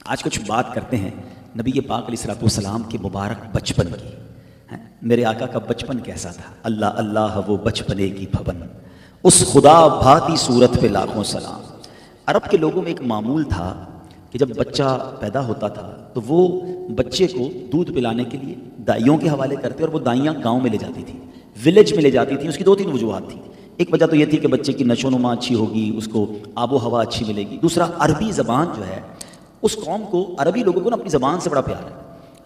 آج کچھ بات کرتے ہیں نبی پاک علیہ الصلوۃ والسلام کے مبارک بچپن کی. میرے آقا کا بچپن کیسا تھا؟ اللہ اللہ وہ بچپنے کی بھون، اس خدا بھاتی صورت پہ لاکھوں سلام. عرب کے لوگوں میں ایک معمول تھا کہ جب بچہ پیدا ہوتا تھا تو وہ بچے کو دودھ پلانے کے لیے دائیوں کے حوالے کرتے اور وہ دائیاں گاؤں میں لے جاتی تھی، ولیج میں لے جاتی تھی. اس کی 2-3 وجوہات تھیں. ایک وجہ تو یہ تھی کہ بچے کی نشو و نما اچھی ہوگی، اس کو آب و ہوا اچھی ملے گی. دوسرا، عربی زبان جو ہے اس قوم کو، عربی لوگوں کو نا اپنی زبان سے بڑا پیار ہے.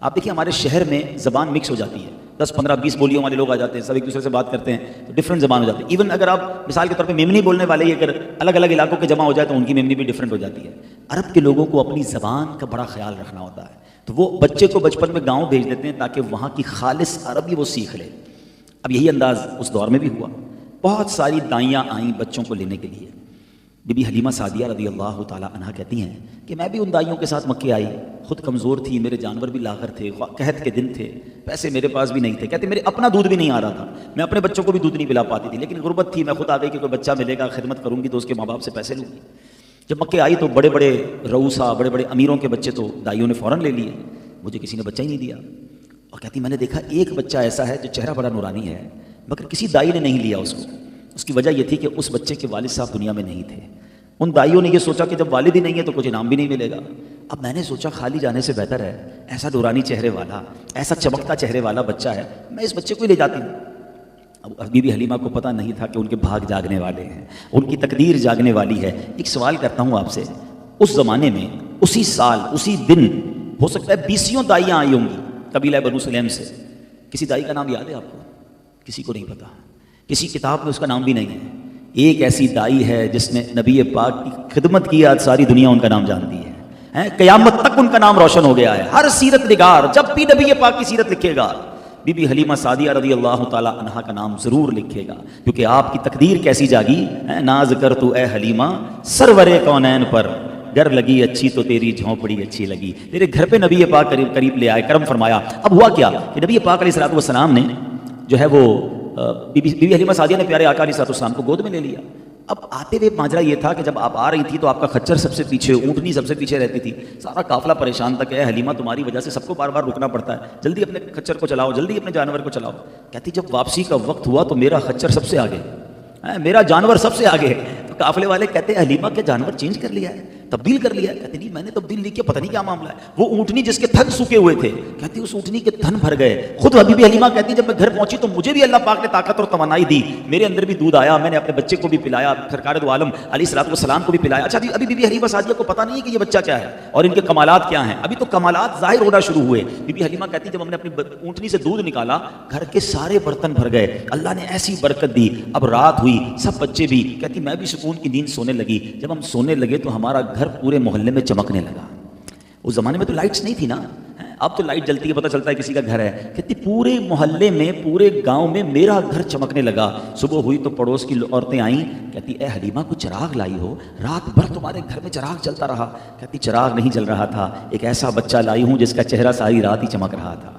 آپ دیکھیے ہمارے شہر میں زبان مکس ہو جاتی ہے، 10-15-20 بولیوں والے لوگ آ جاتے ہیں، سب ایک دوسرے سے بات کرتے ہیں تو ڈفرینٹ زبان ہو جاتی ہے. ایون اگر آپ مثال کے طور پہ میمنی بولنے والے ہی اگر الگ الگ علاقوں کے جمع ہو جائے تو ان کی میمنی بھی ڈفرینٹ ہو جاتی ہے. عرب کے لوگوں کو اپنی زبان کا بڑا خیال رکھنا ہوتا ہے، تو وہ بچے کو بچپن میں گاؤں بھیج دیتے ہیں تاکہ وہاں کی خالص عربی وہ سیکھ لے. اب یہی انداز اس دور میں بھی ہوا. بہت ساری دائیاں آئیں بچوں کو لینے کے لیے. بی بی حلیمہ سعدیہ رضی اللہ تعالی عنہا کہتی ہیں کہ میں بھی ان دائیوں کے ساتھ مکے آئی، خود کمزور تھی، میرے جانور بھی لاغر تھے، قحط کے دن تھے، پیسے میرے پاس بھی نہیں تھے. کہتے میرے اپنا دودھ بھی نہیں آ رہا تھا، میں اپنے بچوں کو بھی دودھ نہیں پلا پاتی تھی، لیکن غربت تھی. میں خود آ گئی کہ کوئی بچہ ملے گا، خدمت کروں گی تو اس کے ماں باپ سے پیسے لوں گی. جب مکے آئی تو بڑے بڑے رؤسا، بڑے بڑے امیروں کے بچے تو دائیوں نے فوراً لے لیے، مجھے کسی نے بچہ ہی نہیں دیا. اور کہتی میں نے دیکھا ایک بچہ ایسا ہے جو چہرہ بڑا نورانی ہے مگر کسی دائی نے نہیں لیا اس کو. اس کی وجہ یہ تھی کہ اس بچے کے والد صاحب دنیا میں نہیں تھے. ان دائیوں نے یہ سوچا کہ جب والد ہی نہیں ہے تو کچھ انعام بھی نہیں ملے گا. اب میں نے سوچا خالی جانے سے بہتر ہے ایسا نورانی چہرے والا، ایسا چمکتا چہرے والا بچہ ہے، میں اس بچے کو ہی لے جاتی ہوں. اب بی بی حلیمہ کو پتہ نہیں تھا کہ ان کے بھاگ جاگنے والے ہیں، ان کی تقدیر جاگنے والی ہے. ایک سوال کرتا ہوں آپ سے، اس زمانے میں اسی سال اسی دن ہو سکتا ہے 20 دائیاں آئی ہوں گی قبیلہ بنو سلیم سے. کسی دائی کا نام یاد ہے آپ کو؟ کسی کو نہیں پتا، کسی کتاب میں اس کا نام بھی نہیں ہے. ایک ایسی دائی ہے جس نے نبی پاک کی خدمت کی، آج ساری دنیا ان کا نام جانتی ہے، قیامت تک ان کا نام روشن ہو گیا ہے. ہر سیرت نگار جب بھی نبی پاک کی سیرت لکھے گا بی بی حلیمہ سعدیہ رضی اللہ تعالی عنہا کا نام ضرور لکھے گا، کیونکہ آپ کی تقدیر کیسی جاگی. ناز کر تو اے حلیمہ سرور کونین پر، گر لگی اچھی تو تیری جھونپڑی اچھی لگی. تیرے گھر پہ نبی پاک قریب لے آئے، کرم فرمایا. اب ہوا کیا کہ نبی پاک علیہ الصلوۃ والسلام نے جو ہے وہ بی بی حلیمہ سعدیہ نے پیارے آقا علیہ الصلوۃ والسلام کو گود میں لے لیا. اب آتے ہوئے ماجرا یہ تھا کہ جب آپ آ رہی تھی تو آپ کا خچر سب سے پیچھے، اونٹنی سب سے پیچھے رہتی تھی. سارا قافلہ پریشان تھا کہ اے حلیمہ تمہاری وجہ سے سب کو بار بار رکنا پڑتا ہے، جلدی اپنے خچر کو چلاؤ، جلدی اپنے جانور کو چلاؤ. کہتی جب واپسی کا وقت ہوا تو میرا خچر سب سے آگے، میرا جانور سب سے آگے. تو قافلے والے کہتے ہیں حلیمہ کے جانور چینج کر لیا ہے، تبدیل کر لیا ہے؟ کہتے نہیں میں نے تبدیل نہیں کیا، پتہ نہیں کیا معاملہ ہے. وہ اونٹنی جس کے تھن سوکے ہوئے تھے، کہتی اس اونٹنی کے تھن بھر گئے. خود بی بی حلیمہ کہتی جب میں گھر پہنچی تو مجھے بھی اللہ پاک نے طاقت اور توانائی دی، میرے اندر بھی دودھ آیا، میں نے اپنے بچے کو بھی پلایا، سرکار دو عالم علیہ الصلوۃ والسلام کو بھی پلایا. اچھا ابھی بی بی حلیمہ سعدیہ کو پتہ نہیں ہے کہ یہ بچہ کیا ہے اور ان کے کمالات کیا ہیں، ابھی تو کمالات ظاہر ہونا شروع ہوئے. بی بی حلیمہ کہتی جب ہم نے اپنی اونٹنی سے دودھ نکالا گھر کے سارے برتن بھر گئے، اللہ نے ایسی برکت دی. اب رات ہوئی، سب بچے بھی، کہتی میں بھی سکون کی نیند سونے لگی. جب ہم سونے لگے تو ہمارا گھر پورے محلے میں چمکنے لگا. اس زمانے میں تو لائٹس نہیں تھی نا، اب تو لائٹ جلتی ہے پتہ چلتا ہے کسی کا گھر ہے. کہتی پورے محلے میں، پورے گاؤں میں میرا گھر چمکنے لگا. صبح ہوئی تو پڑوس کی عورتیں آئیں، کہتی اے حلیمہ کو چراغ لائی ہو، رات بھر تمہارے گھر میں چراغ چلتا رہا. کہتی چراغ نہیں جل رہا تھا، ایک ایسا بچہ لائی ہوں جس کا چہرہ ساری رات ہی چمک رہا تھا.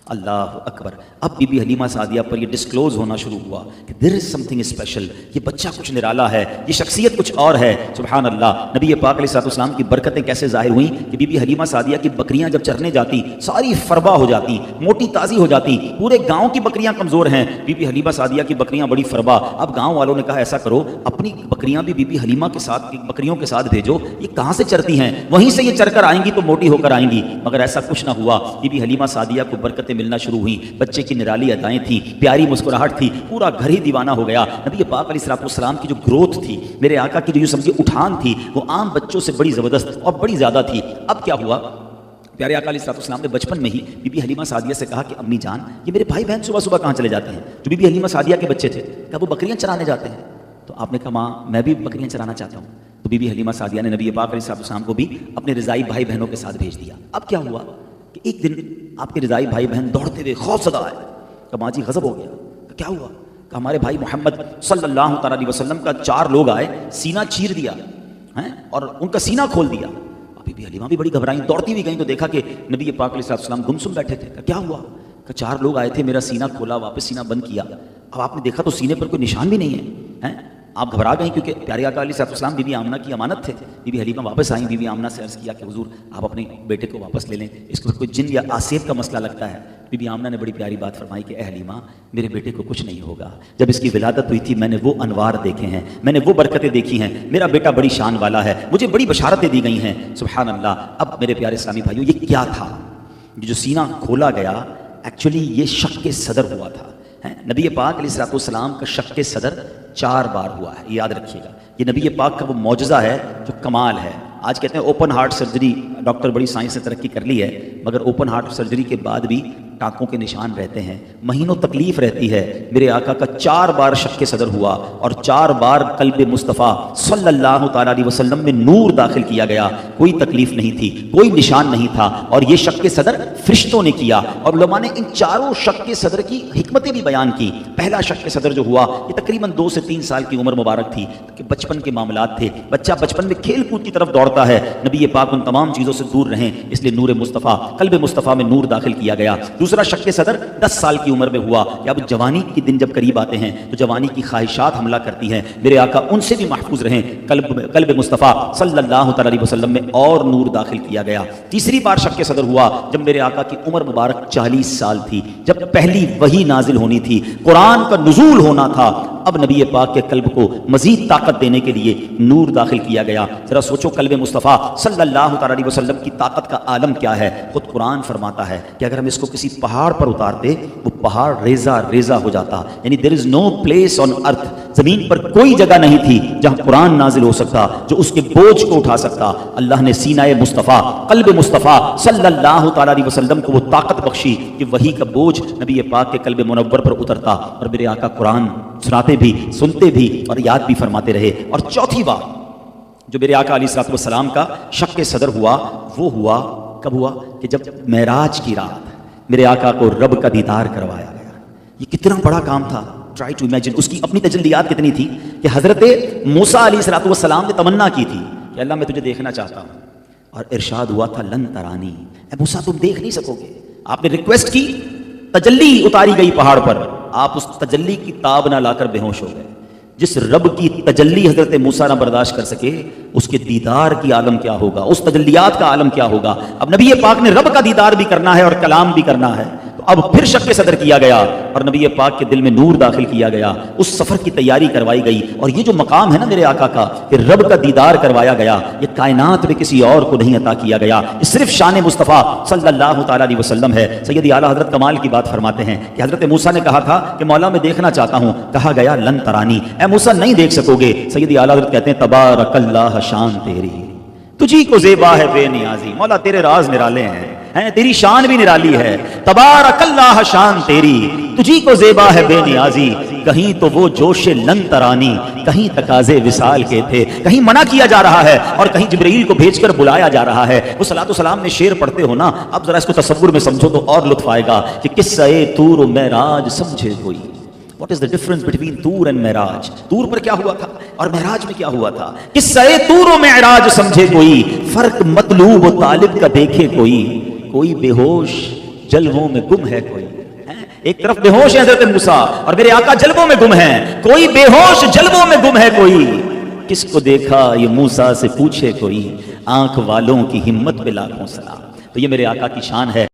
اللہ اکبر. اب بی بی حلیمہ سعدیہ پر یہ ڈسکلوز ہونا شروع ہوا کہ دیر از سم تھنگ اسپیشل، یہ بچہ کچھ نرالا ہے، یہ شخصیت کچھ اور ہے. سبحان اللہ. نبی پاک علیہ الصلوۃ والسلام کی برکتیں کیسے ظاہر ہوئیں کہ بی بی حلیمہ سعدیہ کی بکریاں جب چرنے جاتی ساری فربا ہو جاتی، موٹی تازی ہو جاتی. پورے گاؤں کی بکریاں کمزور ہیں، بی بی حلیمہ سعدیہ کی بکریاں بڑی فربا. اب گاؤں والوں نے کہا ایسا کرو اپنی بکریاں بھی بی بی حلیمہ کے ساتھ، بکریوں کے ساتھ بھیجو، یہ کہاں سے چرتی ہیں، وہیں سے یہ چر کر آئیں گی تو موٹی ہو کر آئیں گی. مگر ایسا کچھ نہ ہوا. بی بی حلیمہ سعدیہ کو برکتیں ملنا شروع ہوئیں. بچے کی نرالی ادائیں تھیں، پیاری مسکراہٹ تھی، پورا گھر ہی دیوانہ ہو گیا. نبی پاک علیہ الصلوۃ والسلام کی جو گروتھ تھی، میرے آقا کی جو سمجھے اٹھان تھی، وہ عام بچوں سے بڑی زبردست اور بڑی زیادہ تھی. اب کیا ہوا، پیارے آقا علیہ الصلوۃ والسلام نے بچپن میں ہی بی بی حلیمہ سعدیہ سے کہا کہ امی جان یہ میرے بھائی بہن صبح صبح کہاں چلے جاتے ہیں؟ جو بی بی حلیمہ سعدیہ کے بچے تھے، کہا وہ بکریاں چرانے جاتے ہیں. تو آپ نے کہا ماں میں بھی بکریاں چرانا چاہتا ہوں. تو بی بی حلیمہ سعدیہ نے نبی پاک علیہ الصلوۃ والسلام کو بھی اپنے رضائی بھائی بہنوں کے ساتھ بھیج دیا. اب کیا ہوا کہ ایک دن آپ کے رضائی بھائی بہن دوڑتے ہوئے خوف زدہ آئے. کہ ماں جی غضب ہو گیا. کہ کیا ہوا؟ کہ ہمارے بھائی محمد صلی اللہ تعالیٰ علیہ وسلم کا 4 لوگ آئے، سینہ چیر دیا اور ان کا سینہ کھول دیا. بی بی حلیمہ بھی بڑی گھبرائیں، دوڑتی ہوئی گئیں تو دیکھا کہ نبی پاک علیہ السلام گمسم بیٹھے تھے. کہ کیا ہوا؟ کہ 4 لوگ آئے تھے، میرا سینہ کھولا، واپس سینہ بند کیا. اب آپ نے دیکھا تو سینے پر کوئی نشان بھی نہیں ہے. آپ گھبرا گئیں کیونکہ پیارے آقا علیہ السلام بی بی آمنہ کی امانت تھے. بی بی حلیمہ واپس آئیں. بی بی آمنہ سے عرض کیا کہ حضور آپ اپنے بیٹے کو واپس لے لیں, اس کو کوئی جن یا آسیب کا مسئلہ لگتا ہے. بی بی آمنہ نے بڑی پیاری بات فرمائی کہ اے حلیمہ میرے بیٹے کو کچھ نہیں ہوگا. جب اس کی ولادت ہوئی تھی میں نے وہ انوار دیکھے ہیں, میں نے وہ برکتیں دیکھی ہیں, میرا بیٹا بڑی شان والا ہے, مجھے بڑی بشارتیں دی گئی ہیں. سبحان اللہ. اب میرے پیارے اسلامی بھائیوں یہ کیا تھا؟ جو سینہ کھولا گیا ایکچولی یہ شق صدر ہوا تھا. نبی پاک علیہ السلام کا شق صدر 4 بار ہوا ہے, یاد رکھیے گا. یہ نبی پاک کا وہ معجزہ ہے جو کمال ہے. آج کہتے ہیں اوپن ہارٹ سرجری, ڈاکٹر بڑی سائنس نے ترقی کر لی ہے, مگر اوپن ہارٹ سرجری کے بعد بھی ٹانکوں کے نشان رہتے ہیں, مہینوں تکلیف رہتی ہے. میرے آقا کا 4 بار شق صدر ہوا اور 4 بار قلب مصطفیٰ صلی اللہ تعالیٰ علیہ وسلم میں نور داخل کیا گیا. کوئی تکلیف نہیں تھی, کوئی نشان نہیں تھا, اور یہ شق صدر فرشتوں نے کیا. اور علماء نے ان چاروں شق صدر کی حکمتیں بھی بیان کی. پہلا شق صدر جو ہوا یہ تقریباً 2 سے 3 سال کی عمر مبارک تھی کہ بچپن کے معاملات تھے. بچہ بچپن میں کھیل کود کی طرف دوڑتا ہے, نبی پاک ان تمام چیزوں سے دور رہیں, اس لیے نور مصطفیٰ قلب مصطفیٰ میں نور داخل کیا گیا. دوسرا شق صدر 10 سال کی عمر میں ہوا. یا اب جوانی کے دن جب قریب آتے ہیں تو جوانی کی خواہشات حملہ کرتی ہیں. میرے آقا ان سے بھی محفوظ رہیں. قلب مصطفیٰ صلی اللہ تعالی علیہ وسلم میں اور نور داخل کیا گیا. تیسری بار شق صدر ہوا جب میرے آقا کی عمر مبارک 40 سال تھی, جب پہلی وحی نازل ہونی تھی, قرآن کا نزول ہونا تھا. اب نبی پاک کے قلب کو مزید طاقت دینے کے لیے نور داخل کیا گیا. ذرا سوچو قلب مصطفیٰ صلی اللہ تعالی علیہ وسلم کی طاقت کا عالم کیا ہے. خود قرآن فرماتا ہے کہ اگر ہم اس کو کسی پہاڑ پر اتارتے وہ پہاڑ ریزہ ریزہ ہو جاتا. یعنی there is no place on earth, زمین پر کوئی جگہ نہیں تھی جہاں قرآن نازل ہو سکتا جو اس کے بوجھ کو اٹھا سکتا. اللہ نے سینہ مصطفیٰ قلب مصطفیٰ صلی اللہ تعالی علیہ وسلم کو وہ طاقت بخشی کہ وحی کا بوجھ نبی پاک کے قلب منور پر اترتا, اور میرے آقا قرآن سناتے بھی, سنتے بھی اور یاد بھی فرماتے رہے. اور چوتھی بار جو میرے آقا علیہ السلام کا شق صدر ہوا وہ ہوا کب ہوا کہ جب معراج کی رات میرے آقا کو رب کا دیدار کروایا گیا. یہ کتنا بڑا کام تھا. ٹرائی ٹو امیجن اس کی اپنی تجلیات کتنی تھی کہ حضرت موسیٰ علیہ السلام نے تمنا کی تھی کہ اللہ میں تجھے دیکھنا چاہتا ہوں, اور ارشاد ہوا تھا لن ترانی, اے موسیٰ تم دیکھ نہیں سکو گے. آپ نے ریکویسٹ کی, تجلی اتاری گئی پہاڑ پر, آپ اس تجلی کی تاب نہ لا کر بے ہوش ہو گئے. جس رب کی تجلی حضرت موسیٰ نہ برداشت کر سکے اس کے دیدار کی عالم کیا ہوگا, اس تجلیات کا عالم کیا ہوگا. اب نبی پاک نے رب کا دیدار بھی کرنا ہے اور کلام بھی کرنا ہے, تو اب پھر شق صدر کیا گیا اور نبی پاک کے دل میں نور داخل کیا گیا. اس سفر کی تیاری کروائی گئی. اور یہ جو مقام ہے نا میرے آقا کا کہ رب کا دیدار کروایا گیا, یہ کائنات میں کسی اور کو نہیں عطا کیا گیا, یہ صرف شان مصطفیٰ صلی اللہ تعالی علیہ وسلم ہے. سیدی اعلیٰ حضرت کمال کی بات فرماتے ہیں کہ حضرت موسیٰ نے کہا تھا کہ مولا میں دیکھنا چاہتا ہوں, کہا گیا لن ترانی, اے موسیٰ نہیں دیکھ سکو گے. سیدی اعلیٰ حضرت کہتے ہیں تبارک اللہ شان تیری, تجھی کو زیبا ہے بے نیازی. مولا تیرے راز نرالے ہیں, تیری شان بھی نرالی ہے. تبارک اللہ شان تیری, تجھی کو زیبا ہے بے نیازی. کہیں تو وہ جوش لن ترانی, کہیں تقاضے وصال کے تھے, کہیں منع کیا جا رہا ہے اور کہیں جبرائیل کو بھیج کر بلایا جا رہا ہے. وہ صلاۃ و سلام میں شعر پڑھتے ہو نا, اب ذرا اس کو تصور میں سمجھو تو اور لطف آئے گا کہ قصہ طور و معراج سمجھے کوئی. What is the difference between طور and معراج؟ طور پر کیا ہوا تھا اور معراج میں کیا ہوا تھا؟ قصہ طور و معراج سمجھے کوئی, فرق مطلوب و طالب کا دیکھے کوئی. کوئی بے ہوش جلووں میں گم ہے کوئی. ایک طرف بے ہوش ہے حضرت موسیٰ اور میرے آقا جلووں میں گم ہیں. کوئی بے ہوش جلووں میں گم ہے کوئی. کس کو دیکھا یہ موسیٰ سے پوچھے کوئی, آنکھ والوں کی ہمت پہ لاکھوں سلام. تو یہ میرے آقا کی شان ہے.